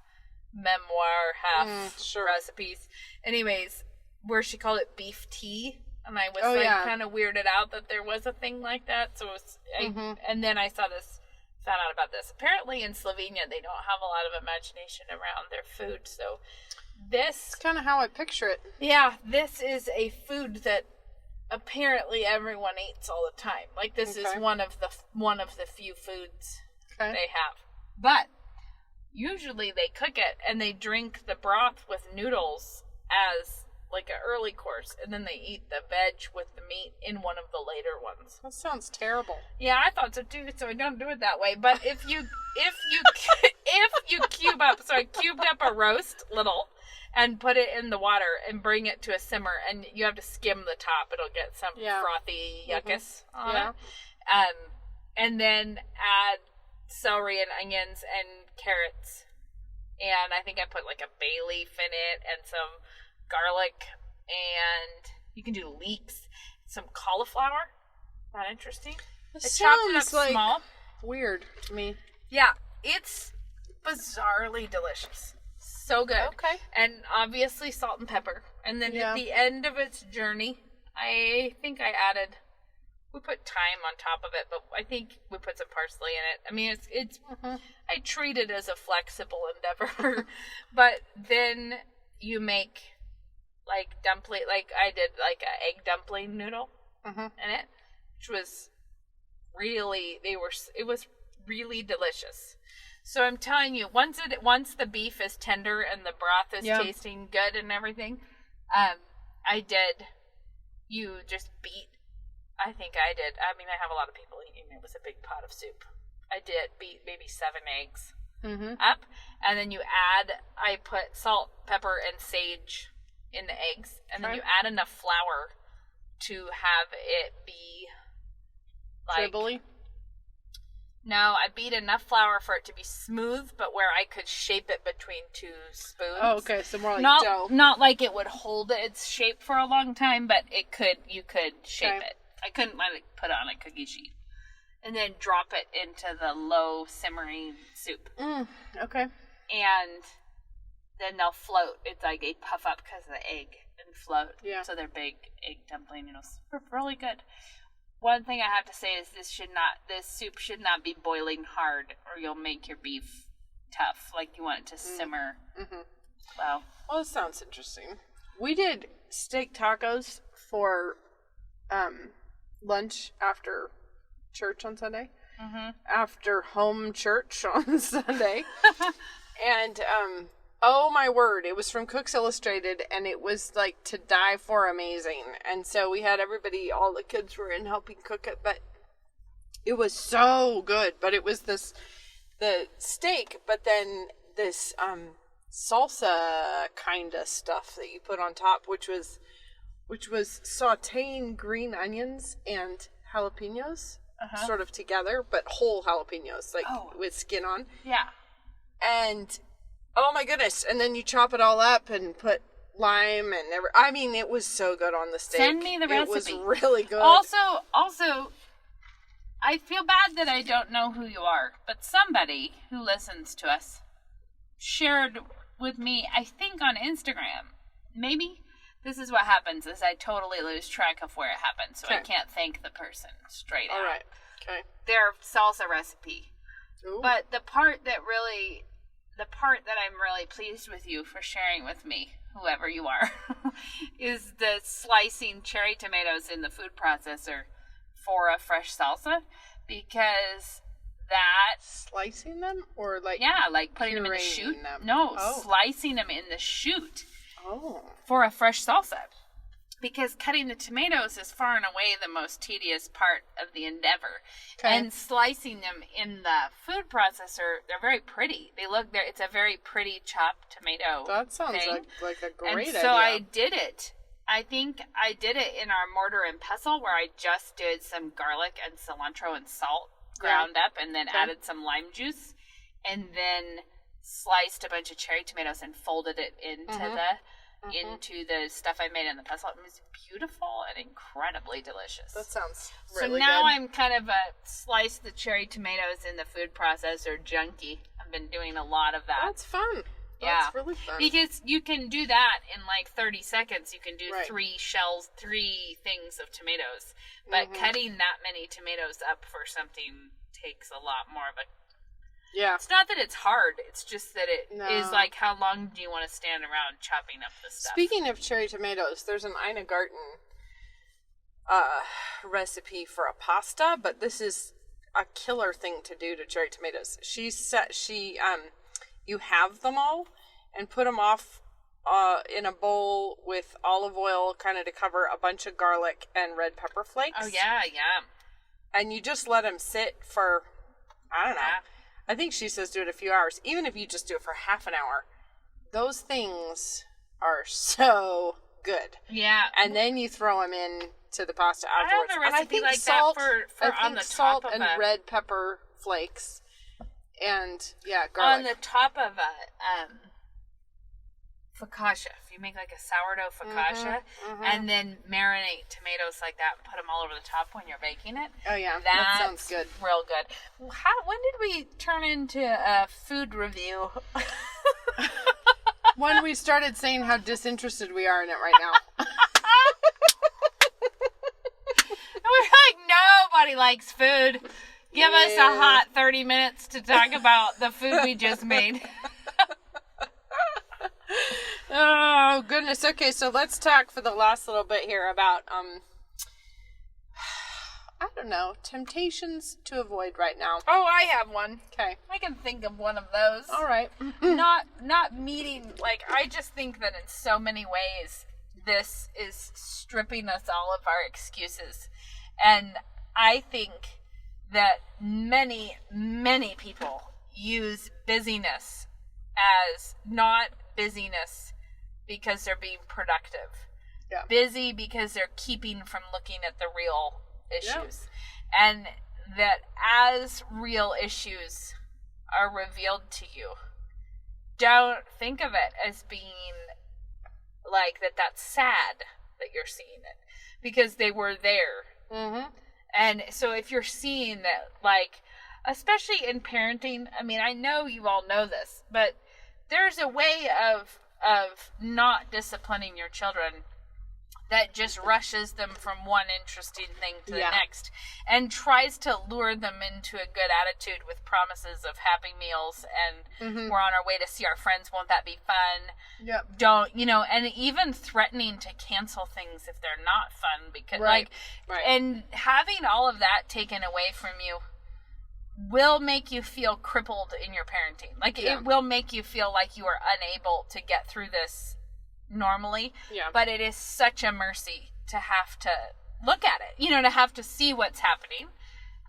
memoir, half recipes. Anyways, where she called it beef tea, and I was kind of weirded out that there was a thing like that. So it was, and then I found out about this. Apparently in Slovenia they don't have a lot of imagination around their food. So this kind of how I picture it. Yeah, this is a food that apparently everyone eats all the time. Like this is one of the few foods they have. But usually they cook it and they drink the broth with noodles as like an early course, and then they eat the veg with the meat in one of the later ones. That sounds terrible. Yeah, I thought so too. So I don't do it that way. But if you cube up, so I cubed up a roast little. And put it in the water and bring it to a simmer, and you have to skim the top. It'll get some frothy yuckus on it. And then add celery and onions and carrots. And I think I put like a bay leaf in it and some garlic. And you can do leeks. Some cauliflower. Not interesting. I chopped it up like small. Weird to me. Yeah, it's bizarrely delicious. So good. Okay. And obviously salt and pepper. And then at the end of its journey, I think we put thyme on top of it, but I think we put some parsley in it. I mean, it's I treat it as a flexible endeavor. But then you make like dumpling, like I did like an egg dumpling noodle in it, which was it was really delicious. So I'm telling you, once the beef is tender and the broth is tasting good and everything, you just beat, I mean, I have a lot of people eating, it was a big pot of soup. I did beat maybe 7 eggs up, and then I put salt, pepper, and sage in the eggs, and then you add enough flour to have it be like... dribbly? No, I beat enough flour for it to be smooth, but where I could shape it between 2 spoons. Oh, okay, so more like dough. Not like it would hold its shape for a long time, but you could shape it. I couldn't let it put it on a cookie sheet. And then drop it into the low simmering soup. Okay. And then they'll float. It's like they puff up because of the egg and float. Yeah. So they're big egg dumpling noodles. They're really good. One thing I have to say is this soup should not be boiling hard, or you'll make your beef tough. Like you want it to simmer. Well, this sounds interesting. We did steak tacos for lunch after church on Sunday. After home church on Sunday. And Oh my word, it was from Cooks Illustrated, and it was like to die for amazing. And so we had everybody, all the kids were in helping cook it, but it was so good. But it was the steak, but then this salsa kind of stuff that you put on top, which was sauteing green onions and jalapenos sort of together, but whole jalapenos, like with skin on. Yeah. And oh my goodness! And then you chop it all up and put lime and I mean, it was so good on the steak. Send me the recipe. It was really good. Also, I feel bad that I don't know who you are, but somebody who listens to us shared with me, I think on Instagram. Maybe this is what happens: is I totally lose track of where it happened, so I can't thank the person straight out. All right. Okay. Their salsa recipe. Ooh. But the part that I'm really pleased with you for sharing with me, whoever you are, is the slicing cherry tomatoes in the food processor for a fresh salsa, because that... Slicing them? Or like... Yeah, like putting them in the chute. No, slicing them in the chute for a fresh salsa. Because cutting the tomatoes is far and away the most tedious part of the endeavor. Okay. And slicing them in the food processor, they're very pretty. They look there. It's a very pretty chopped tomato. That sounds like a great idea. And so I did it. I think I did it in our mortar and pestle, where I just did some garlic and cilantro and salt ground up, and then added some lime juice, and then sliced a bunch of cherry tomatoes and folded it into the stuff I made in the pestle. It was beautiful and incredibly delicious. That sounds really good. So now I'm kind of a slice the cherry tomatoes in the food processor junkie. I've been doing a lot of that. That's fun. Yeah. That's really fun. Because you can do that in like 30 seconds. You can do 3 things of tomatoes. But cutting that many tomatoes up for something takes a lot more of a... Yeah. It's not that it's hard. It's just that it is like, how long do you want to stand around chopping up the stuff? Speaking of cherry tomatoes, there's an Ina Garten recipe for a pasta, but this is a killer thing to do to cherry tomatoes. You halve them all and put them off in a bowl with olive oil, kind of to cover a bunch of garlic and red pepper flakes. Oh, yeah. And you just let them sit for, I don't know. I think she says do it a few hours. Even if you just do it for half an hour, those things are so good. Yeah. And then you throw them in to the pasta afterwards. I have a recipe like salt, that for on the salt top of and red pepper flakes. And, garlic. On the top of a focaccia. If you make like a sourdough focaccia and then marinate tomatoes like that and put them all over the top when you're baking it. Oh, yeah. That sounds good. Real good. When did we turn into a food review? When we started saying how disinterested we are in it right now. We're like, nobody likes food. Give us a hot 30 minutes to talk about the food we just made. Oh, goodness. Okay, so let's talk for the last little bit here about, I don't know, temptations to avoid right now. Oh, I have one. Okay. I can think of one of those. All right. Not meeting, like, I just think that in so many ways, this is stripping us all of our excuses. And I think that many, many people use busyness as not busyness because they're being productive. Yeah. Busy because they're keeping from looking at the real issues. Yeah. And that as real issues are revealed to you, don't think of it as being like that's sad that you're seeing it, because they were there. Mm-hmm. And so if you're seeing that, like, especially in parenting, I mean, I know you all know this, but there's a way of not disciplining your children that just rushes them from one interesting thing to the next and tries to lure them into a good attitude with promises of happy meals and we're on our way to see our friends, won't that be fun? Yep. Don't, and even threatening to cancel things if they're not fun, because and having all of that taken away from you will make you feel crippled in your parenting. Like, it will make you feel like you are unable to get through this normally. Yeah. But it is such a mercy to have to look at it, to have to see what's happening.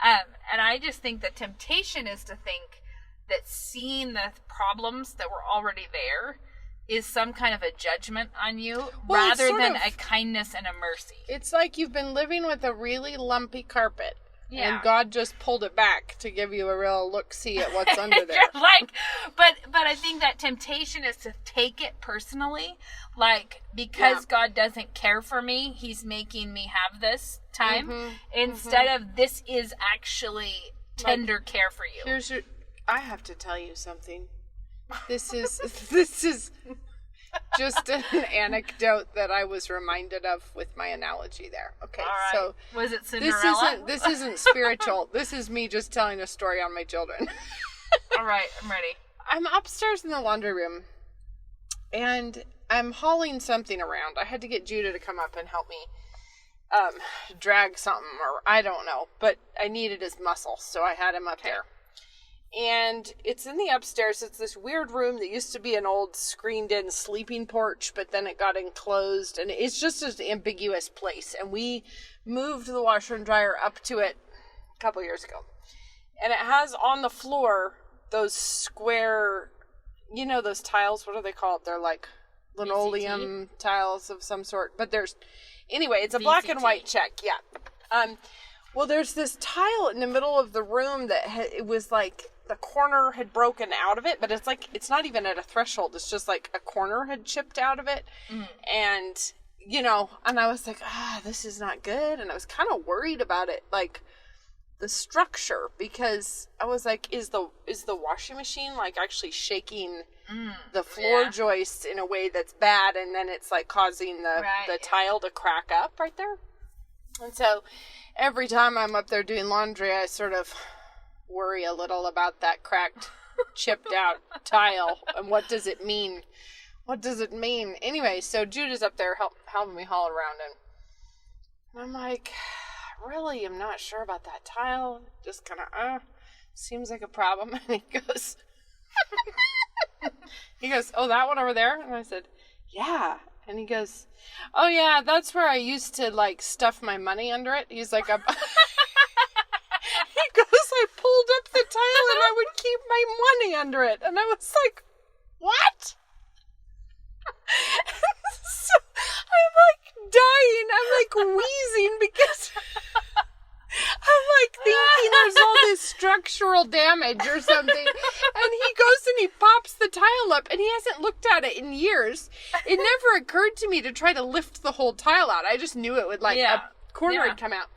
And I just think that temptation is to think that seeing the problems that were already there is some kind of a judgment on you, rather than a kindness and a mercy. It's like you've been living with a really lumpy carpet. Yeah. And God just pulled it back to give you a real look-see at what's under there. But I think that temptation is to take it personally. Like, because God doesn't care for me, he's making me have this time. Instead of, this is actually tender care for you. I have to tell you something. This is just an anecdote that I was reminded of with my analogy there. Okay, so was it Cinderella? This isn't spiritual. This is me just telling a story on my children. All right, I'm ready. I'm upstairs in the laundry room, and I'm hauling something around. I had to get Judah to come up and help me drag something, or I don't know, but I needed his muscle, so I had him up there. And it's in the upstairs. It's this weird room that used to be an old screened-in sleeping porch, but then it got enclosed, and it's just an ambiguous place. And we moved the washer and dryer up to it a couple years ago. And it has on the floor those square, those tiles. What are they called? They're like linoleum tiles of some sort. But anyway, it's a black and white check. Yeah. Well, there's this tile in the middle of the room that it was like the corner had broken out of it, but it's not even at a threshold. It's just like a corner had chipped out of it. And, and I was like, this is not good. And I was kind of worried about it, like the structure, because I was like, is the washing machine like actually shaking the floor joist in a way that's bad, and then it's like causing the tile to crack up right there? And so every time I'm up there doing laundry, I sort of worry a little about that cracked, chipped out tile, and what does it mean? What does it mean? Anyway, so Judah's up there helping me haul around, and I'm like, I really am not sure about that tile. Just kind of, seems like a problem. And he goes, oh, that one over there? And I said, yeah. And he goes, oh, yeah, that's where I used to, like, stuff my money under it. He's like, he goes, I pulled up the tile and I would keep my money under it. And I was like, what? So I'm, like, dying. I'm, like, wheezing because I'm, like, thinking there's all this structural damage or something. And he goes and he pops the tile up, and he hasn't looked at it in years. It never occurred to me to try to lift the whole tile out. I just knew it would, like, a corner would come out.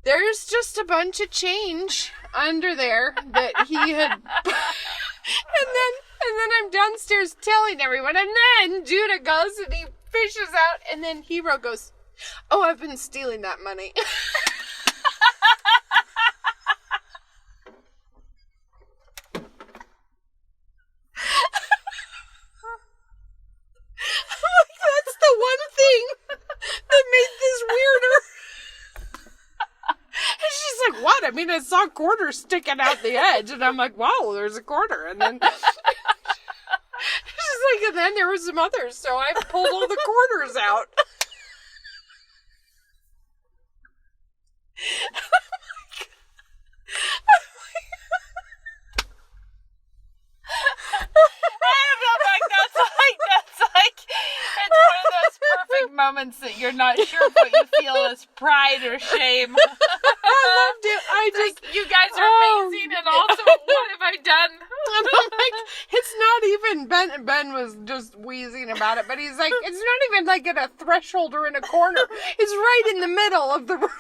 There's just a bunch of change under there that he had. and then I'm downstairs telling everyone, and then Judah goes and he fishes out, and then Hero goes, oh, I've been stealing that money. That's the one thing that made this weirder. And she's like, what? I mean, I saw quarters sticking out the edge, and I'm like, wow, there's a quarter. And then she's like, and then there were some others, so I pulled all the quarters out. It's one of those perfect moments that you're not sure if what you feel is pride or shame. I loved it. You guys are amazing, and also, what have I done? And I'm like, it's not even, Ben was just wheezing about it, but he's like, it's not even like at a threshold or in a corner. It's right in the middle of the room.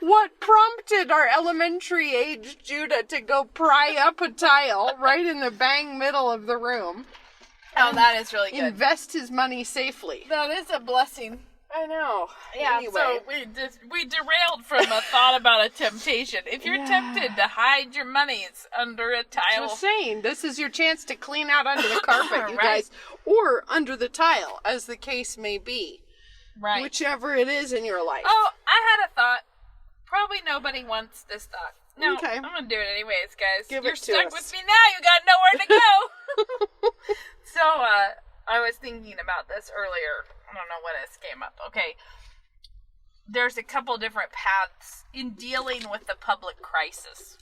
What prompted our elementary age Judah to go pry up a tile right in the bang middle of the room? Oh, that is really good. Invest his money safely. That is a blessing. I know. Yeah, anyway. So we derailed from a thought about a temptation. If you're tempted to hide your monies under a tile. Just saying, this is your chance to clean out under the carpet, you guys. Or under the tile, as the case may be. Right. Whichever it is in your life. Oh, I had a thought. Probably nobody wants this thought. No, Okay. I'm gonna do it anyways, guys. Give You're it to stuck us. with me now. You got nowhere to go. So, I was thinking about this earlier. I don't know when this came up. Okay. There's a couple different paths in dealing with the public crisis.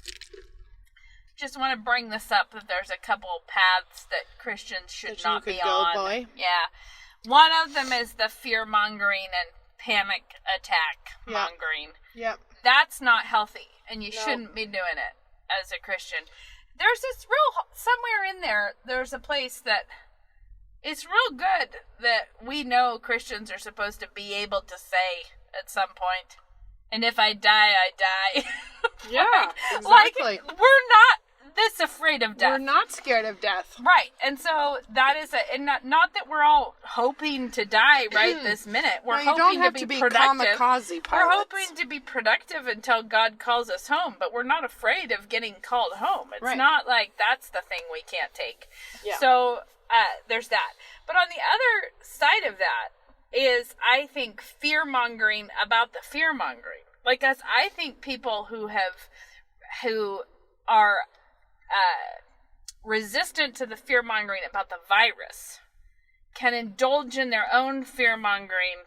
Just want to bring this up that there's a couple paths that Christians should not be on. Boy. Yeah. One of them is the fear-mongering and panic attack mongering. Yep. That's not healthy, and you No. shouldn't be doing it as a Christian. There's this somewhere in there, there's a place that it's real good that we know Christians are supposed to be able to say at some point, and if I die, I die. Yeah, Like, exactly. we're not this afraid of death. We're not scared of death. Right, and so that is and not that we're all hoping to die right this minute. We're No, you hoping don't have to to be be productive. kamikaze pilots. We're hoping to be productive until God calls us home, but we're not afraid of getting called home. It's Right. not like that's the thing we can't take. Yeah. So there's that. But on the other side of that is, I think, fear-mongering about the fear-mongering. Like, as I think people who are resistant to the fear-mongering about the virus can indulge in their own fear-mongering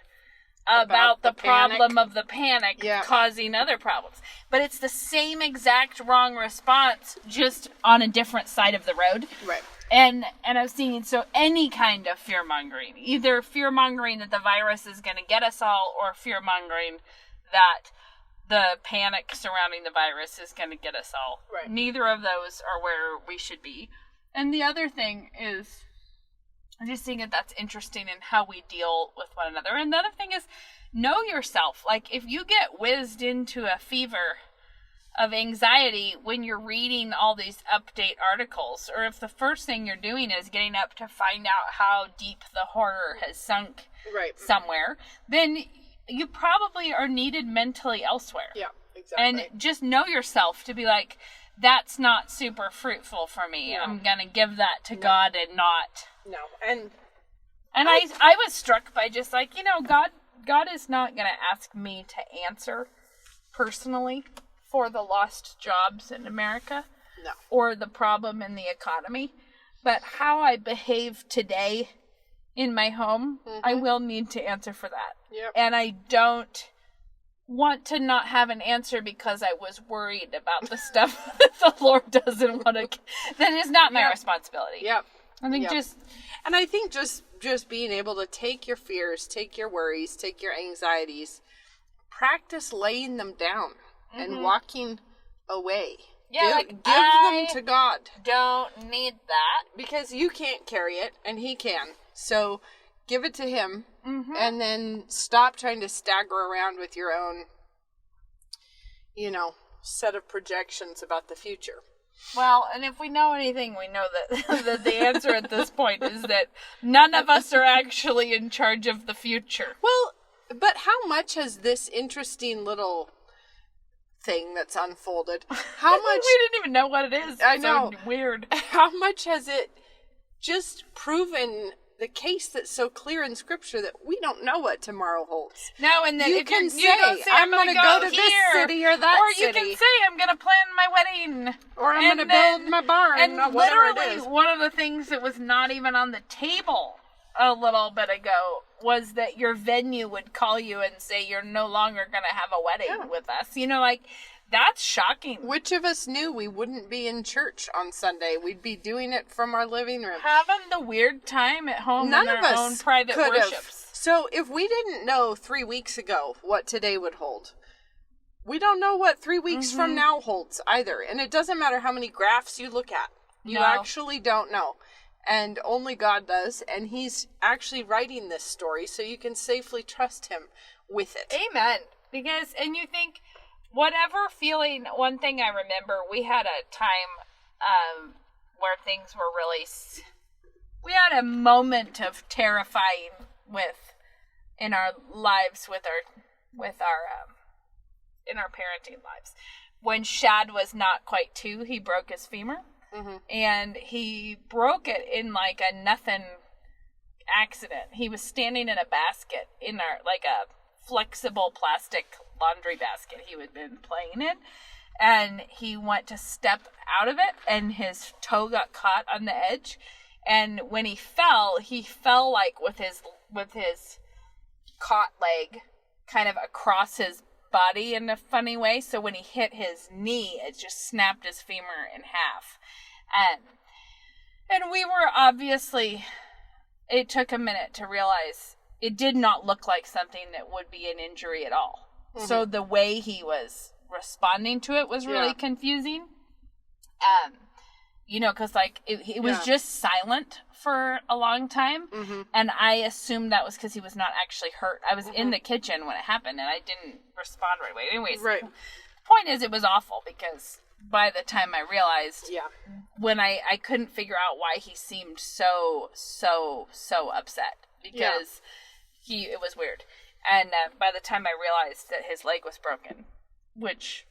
about the problem of the panic causing other problems. But it's the same exact wrong response, just on a different side of the road. Right. And I was thinking, so any kind of fear-mongering, either fear-mongering that the virus is going to get us all, or fear-mongering that the panic surrounding the virus is going to get us all. Right. Neither of those are where we should be. And the other thing is, I just think that that's interesting in how we deal with one another. And the other thing is, know yourself. Like, if you get whizzed into a fever of anxiety when you're reading all these update articles, or if the first thing you're doing is getting up to find out how deep the horror has sunk somewhere, then you probably are needed mentally elsewhere. Yeah, exactly. And just know yourself to be like, that's not super fruitful for me. No. I'm going to give that to God and not. No. And I was struck by just like, God is not going to ask me to answer personally for the lost jobs in America. No. Or the problem in the economy. But how I behave today in my home, I will need to answer for that. Yep. And I don't want to not have an answer because I was worried about the stuff that the Lord doesn't want to. That is not my responsibility. Yep. I think And I think just being able to take your fears, take your worries, take your anxieties, practice laying them down and walking away. Yeah, Give them to God. Don't need that. Because you can't carry it and He can. So give it to Him and then stop trying to stagger around with your own, set of projections about the future. Well, and if we know anything, we know that, that the answer at this point is that none of us are actually in charge of the future. Well, but how much has this interesting little thing that's unfolded, how much... We didn't even know what it is. I know. So weird. How much has it just proven the case that's so clear in Scripture that we don't know what tomorrow holds? No, and then You if can you say, don't say I'm going to go to here, this city or that or city. you can say I'm going to plan my wedding, Or I'm going to build my barn, and whatever it literally is. one of the things that was not even on the table a little bit ago was that your venue would call you and say you're no longer going to have a wedding with us. That's shocking. Which of us knew we wouldn't be in church on Sunday? We'd be doing it from our living room. Having the weird time at home None in of our us own private could worships. have. So if we didn't know 3 weeks ago what today would hold, we don't know what 3 weeks from now holds either. And it doesn't matter how many graphs you look at. You actually don't know. And only God does. And He's actually writing this story so you can safely trust Him with it. Amen. Because, and you think, whatever feeling, one thing I remember, we had a time where things were really, we had a moment of terrifying in our lives in our parenting lives. When Shad was not quite 2, he broke his femur. And he broke it in like a nothing accident. He was standing in a basket in a flexible plastic laundry basket he had been playing in. and he went to step out of it, and his toe got caught on the edge. And when he fell like with his caught leg kind of across his body in a funny way. So when he hit his knee, it just snapped his femur in half. And we were obviously, it took a minute to realize it did not look like something that would be an injury at all. Mm-hmm. So the way he was responding to it was really confusing. Because it was just silent for a long time. Mm-hmm. And I assumed that was because he was not actually hurt. I was in the kitchen when it happened, and I didn't respond right away. Anyways, the point is, it was awful because by the time I realized, when I couldn't figure out why he seemed so upset, because it was weird. And by the time I realized that his leg was broken, which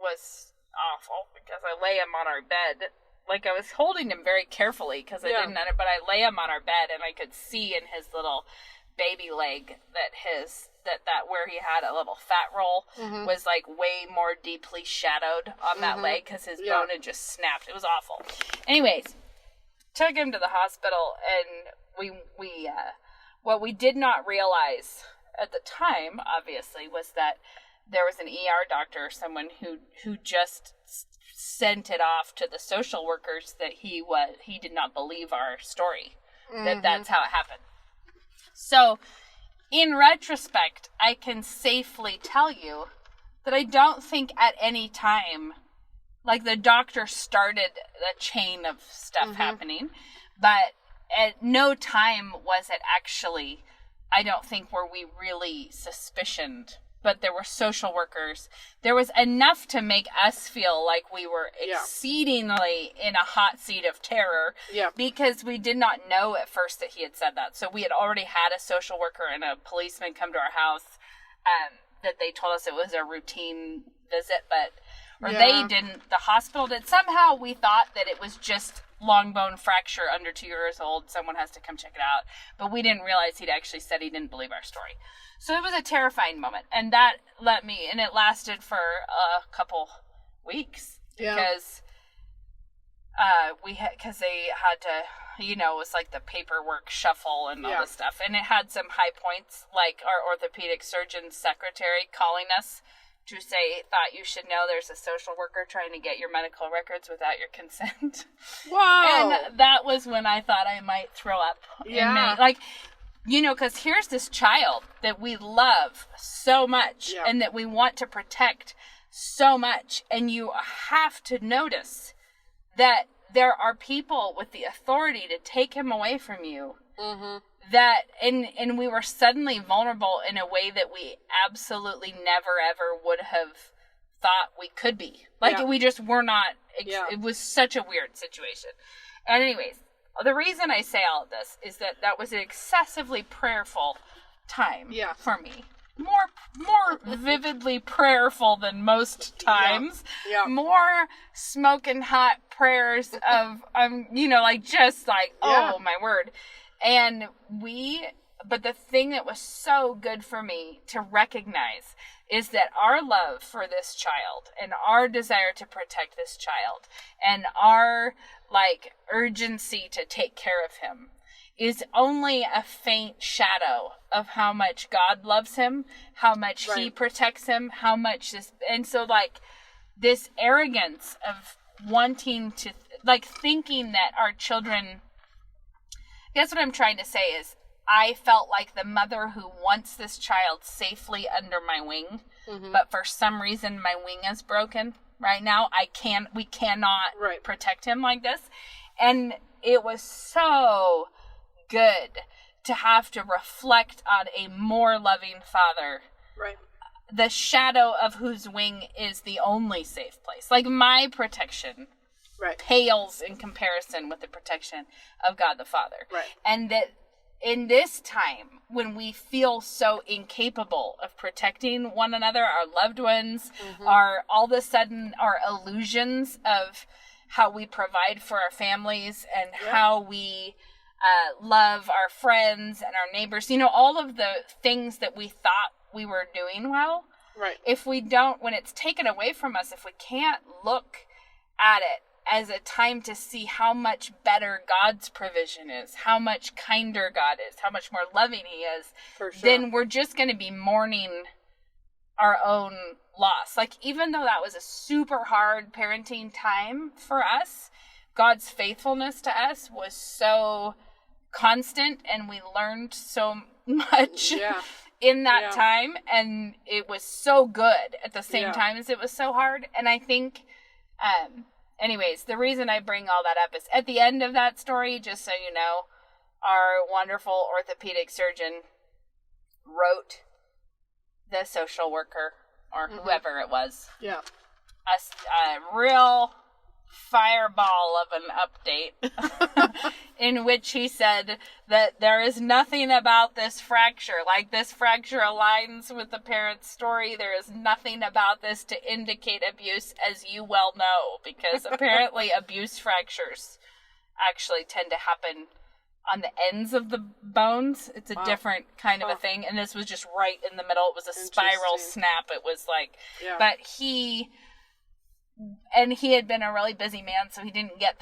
was awful because I lay him on our bed. Like, I was holding him very carefully because I didn't know it, but I lay him on our bed and I could see in his little baby leg that where he had a little fat roll was like way more deeply shadowed on that leg because his bone had just snapped. It was awful. Anyways, took him to the hospital, and what we did not realize at the time, obviously, was that there was an ER doctor, someone who just sent it off to the social workers that he did not believe our story, that's how it happened. So, in retrospect, I can safely tell you that I don't think at any time, like, the doctor started a chain of stuff happening, but at no time was it actually, I don't think, were we really suspicioned. But there were social workers. There was enough to make us feel like we were exceedingly in a hot seat of terror. Yeah. Because we did not know at first that he had said that. So we had already had a social worker and a policeman come to our house that they told us it was a routine visit, they didn't. The hospital did. Somehow we thought that it was just long bone fracture under 2 years old. Someone has to come check it out. But we didn't realize he'd actually said he didn't believe our story. So it was a terrifying moment, and that it lasted for a couple weeks because they had to, it was like the paperwork shuffle and all this stuff, and it had some high points, like our orthopedic surgeon's secretary calling us to say, thought you should know there's a social worker trying to get your medical records without your consent. Wow. And that was when I thought I might throw up. Yeah. Because here's this child that we love so much and that we want to protect so much. And you have to notice that there are people with the authority to take him away from you. Mm-hmm. And we were suddenly vulnerable in a way that we absolutely never, ever would have thought we could be. We just were not. It was such a weird situation. And anyways. The reason I say all of this is that was an excessively prayerful time for me. More vividly prayerful than most times. Yeah. More smoking hot prayers of, oh my word. But the thing that was so good for me to recognize is that our love for this child and our desire to protect this child and our urgency to take care of him is only a faint shadow of how much God loves him, how much he protects him, how much this arrogance of wanting to, thinking that our children, I guess what I'm trying to say is, I felt like the mother who wants this child safely under my wing, but for some reason my wing is broken right now. We cannot protect him like this. And it was so good to have to reflect on a more loving father. Right. The shadow of whose wing is the only safe place. My protection pales in comparison with the protection of God the Father. Right. And that in this time, when we feel so incapable of protecting one another, our loved ones, all of a sudden our illusions of how we provide for our families and how we love our friends and our neighbors, all of the things that we thought we were doing well, Right. If we don't, when it's taken away from us, if we can't look at it as a time to see how much better God's provision is, how much kinder God is, how much more loving he is, For sure. then we're just going to be mourning our own loss. Like, even though that was a super hard parenting time for us, God's faithfulness to us was so constant, and we learned so much in that time, and it was so good at the same time as it was so hard. And I think, anyways, the reason I bring all that up is at the end of that story, just so you know, our wonderful orthopedic surgeon wrote the social worker, or whoever it was, a real fireball of an update in which he said that there is nothing about this fracture. Like, this fracture aligns with the parent's story. There is nothing about this to indicate abuse, as you well know, because apparently abuse fractures actually tend to happen on the ends of the bones. It's a different kind of a thing, and this was just right in the middle. It was a spiral snap. It was like, but he had been a really busy man, so he didn't get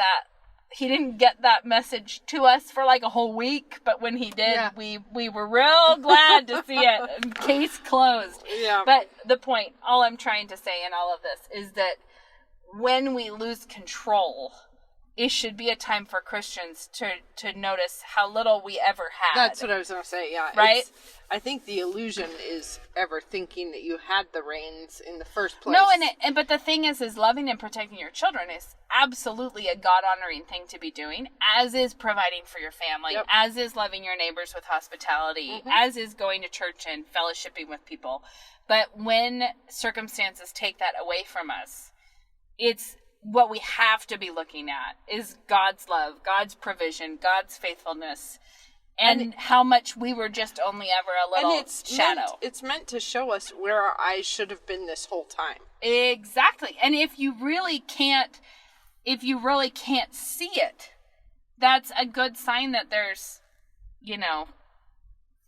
that message to us for like a whole week. But when he did, we were real glad to see it. Case closed. But the point, all I'm trying to say in all of this is that when we lose control, it should be a time for Christians to notice how little we ever had. That's what I was going to say, Right? I think the illusion is ever thinking that you had the reins in the first place. No, but the thing is loving and protecting your children is absolutely a God-honoring thing to be doing, as is providing for your family, as is loving your neighbors with hospitality, as is going to church and fellowshipping with people. But when circumstances take that away from us, it's what we have to be looking at is God's love, God's provision, God's faithfulness, and how much we were just only ever a little shadow. It's meant to show us where our eyes should have been this whole time. Exactly. And if you really can't see it, that's a good sign that there's,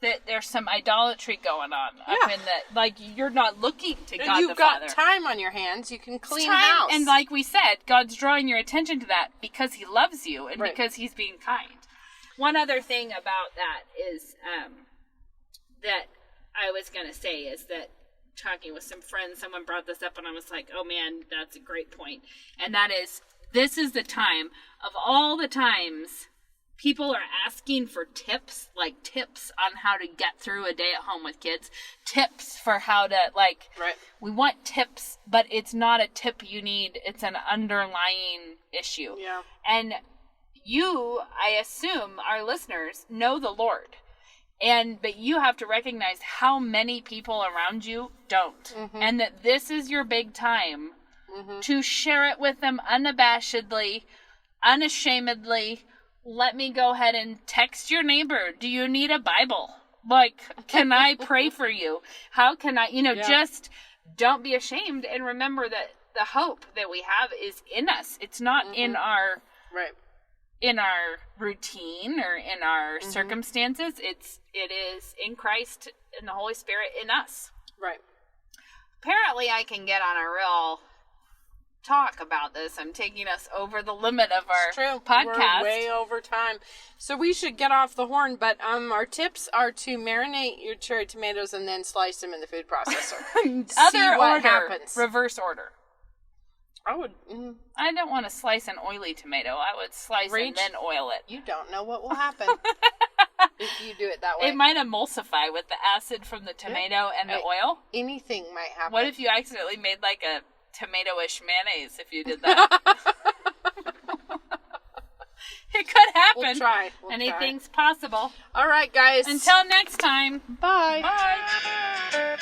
that there's some idolatry going on up in the, like, you're not looking to God the Father. You've got time on your hands. You can clean house. And like we said, God's drawing your attention to that because he loves you and because he's being kind. One other thing about that is that I was going to say is that talking with some friends, someone brought this up and I was like, oh man, that's a great point. And that is, this is the time of all the times people are asking for tips on how to get through a day at home with kids, tips for how to, we want tips, but it's not a tip you need. It's an underlying issue. Yeah. And you, I assume, our listeners know the Lord. But you have to recognize how many people around you don't. And that this is your big time to share it with them unabashedly, unashamedly. Let me go ahead and text your neighbor. Do you need a Bible? Like, can I pray for you? How can I, just don't be ashamed and remember that the hope that we have is in us. It's not in our in our routine or in our circumstances. It is in Christ and the Holy Spirit in us. Right. Apparently I can get on a real talk about this. I'm taking us over the limit of our podcast. We're way over time. So we should get off the horn, but our tips are to marinate your cherry tomatoes and then slice them in the food processor. Other what order, happens. reverse order. I would. I don't want to slice an oily tomato. I would slice and then oil it. You don't know what will happen if you do it that way. It might emulsify with the acid from the tomato and the oil. Anything might happen. What if you accidentally made like a tomato-ish mayonnaise if you did that? It could happen. We'll try. Anything's possible. All right, guys. Until next time. Bye. Bye.